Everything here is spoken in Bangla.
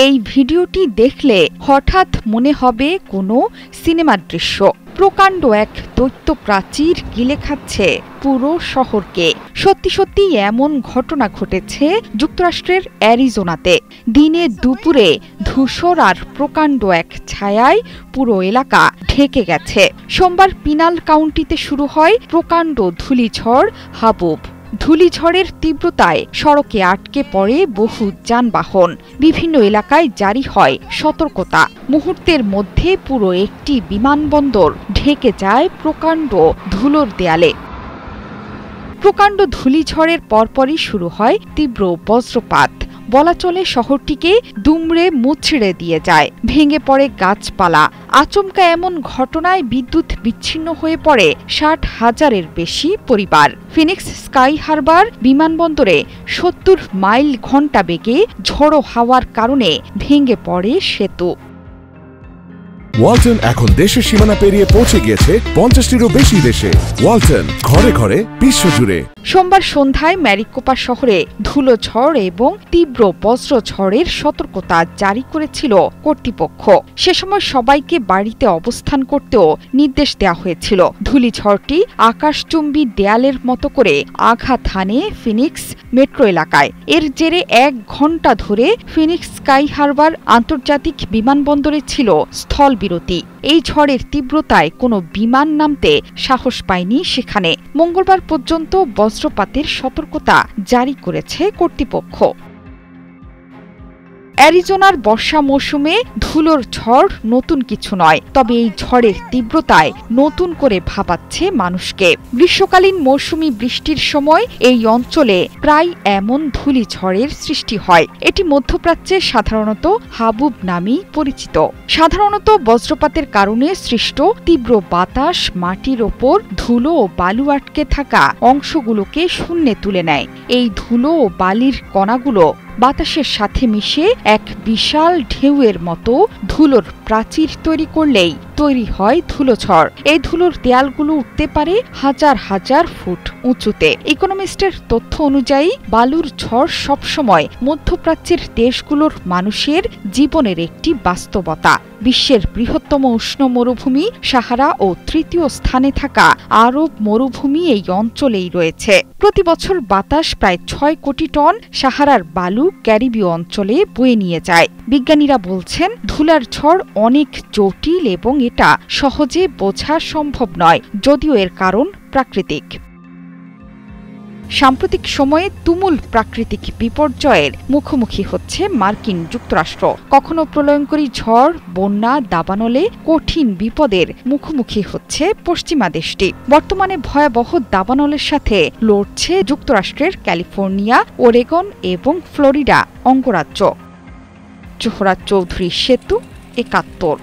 এই ভিডিওটি দেখলে হঠাৎ মনে হবে কোনো সিনেমার দৃশ্য। প্রকাণ্ড এক দৈত্য প্রাচীর গিলে খাচ্ছে পুরো শহরকে। সত্যি সত্যি এমন ঘটনা ঘটেছে যুক্তরাষ্ট্রের অ্যারিজোনাতে। দিনে দুপুরে ধূসর আর প্রকাণ্ড এক ছায়ায় পুরো এলাকা ঢেকে গেছে। সোমবার পিনাল কাউন্টিতে শুরু হয় প্রকাণ্ড ধূলিঝড় হাবুব। ধূলিঝড়ের তীব্রতায় সড়কে আটকে পড়ে বহু যানবাহন। বিভিন্ন এলাকায় জারি হয় সতর্কতা। মুহূর্তের মধ্যে পুরো একটি বিমানবন্দর ঢেকে যায় প্রকাণ্ড ধুলোর দেয়ালে। প্রকাণ্ড ধূলিঝড়ের পরপরই শুরু হয় তীব্র বজ্রপাত। বলা চলে শহরটিকে দুমড়ে মুচড়ে দিয়ে যায়। ভেঙে পড়ে গাছপালা। আচমকা এমন ঘটনায় বিদ্যুৎ বিচ্ছিন্ন হয়ে পড়ে ৬০,০০০-এর বেশি পরিবার। ফিনিক্স স্কাই হারবার বিমানবন্দরে ৭০ মাইল ঘণ্টা বেগে ঝড়ো হাওয়ার কারণে ভেঙে পড়ে সেতু। ওয়ালটন এখন দেশের সীমানা পেরিয়ে পৌঁছে গিয়েছে ৫০টিরও বেশি দেশে। ওয়ালটন, ঘরে ঘরে বিশ্বজুড়ে। সোমবার সন্ধ্যায় ম্যারিকোপা শহরে ধুলোঝড় এবং তীব্র বজ্রঝড়ের সতর্কতা জারি করেছিল কর্তৃপক্ষ। সে সময় সবাইকে বাড়িতে অবস্থান করতেও নির্দেশ দেওয়া হয়েছিল। ধূলিঝড়টি আকাশচুম্বী দেয়ালের মতো করে আঘাত হানে ফিনিক্স মেট্রো এলাকায়। এর জেরে ১ ঘণ্টা ধরে ফিনিক্স স্কাই হারবার আন্তর্জাতিক বিমানবন্দরে ছিল স্থলবিরতি। এই ঝড়ের তীব্রতায় কোনো বিমান নামতে সাহস পায়নি সেখানে। মঙ্গলবার পর্যন্ত বজ্রপাতের সতর্কতা জারি করেছে কর্তৃপক্ষ। অ্যারিজোনার বর্ষা মৌসুমে ধুলোর ঝড় নতুন কিছু নয়, তবে এই ঝড়ের তীব্রতায় নতুন করে ভাবাচ্ছে মানুষকে। গ্রীষ্মকালীন মৌসুমি বৃষ্টির সময় এই অঞ্চলে প্রায় এমন ধূলিঝড়ের সৃষ্টি হয়। এটি মধ্যপ্রাচ্যে সাধারণত হাবুব নামেই পরিচিত। সাধারণত বজ্রপাতের কারণে সৃষ্ট তীব্র বাতাস মাটির ওপর ধুলো ও বালু আটকে থাকা অংশগুলোকে শূন্যে তুলে নেয়। এই ধুলো ও বালির কণাগুলো বাতাসের সাথে মিশে এক বিশাল ঢেউয়ের মতো ধুলোর প্রাচীর তৈরি করলেই তৈরি হয় ধুলোঝড়। এই ধুলোর দেয়ালগুলো উঠতে পারে হাজার হাজার ফুট উঁচুতে। ইকোনমিস্টের তথ্য অনুযায়ী বালুর ঝড় সবসময় মধ্যপ্রাচ্যের দেশগুলোর মানুষের জীবনের একটি বাস্তবতা। বিশ্বের বৃহত্তম উষ্ণ মরুভূমি সাহারা ও তৃতীয় স্থানে থাকা আরব মরুভূমি এই অঞ্চলেই রয়েছে। প্রতি বছর বাতাস প্রায় ৬ কোটি টন সাহারার বালু ক্যারিবীয় অঞ্চলে বয়ে নিয়ে যায়। বিজ্ঞানীরা বলছেন ধুলার ঝড় অনেক জটিল এবং এটা সহজে বোঝা সম্ভব নয়, যদিও এর কারণ প্রাকৃতিক। সাম্প্রতিক সময়ে তুমুল প্রাকৃতিক বিপর্যয়ের মুখোমুখি হচ্ছে মার্কিন যুক্তরাষ্ট্র। কখনো প্রলয়ঙ্করী ঝড়, বন্যা, দাবানলে কঠিন বিপদের মুখোমুখি হচ্ছে পশ্চিমা দেশটি। বর্তমানে ভয়াবহ দাবানলের সাথে লড়ছে যুক্তরাষ্ট্রের ক্যালিফোর্নিয়া, ওরেগন এবং ফ্লোরিডা অঙ্গরাজ্য। জোহরা চৌধুরী সেতু, ৭১।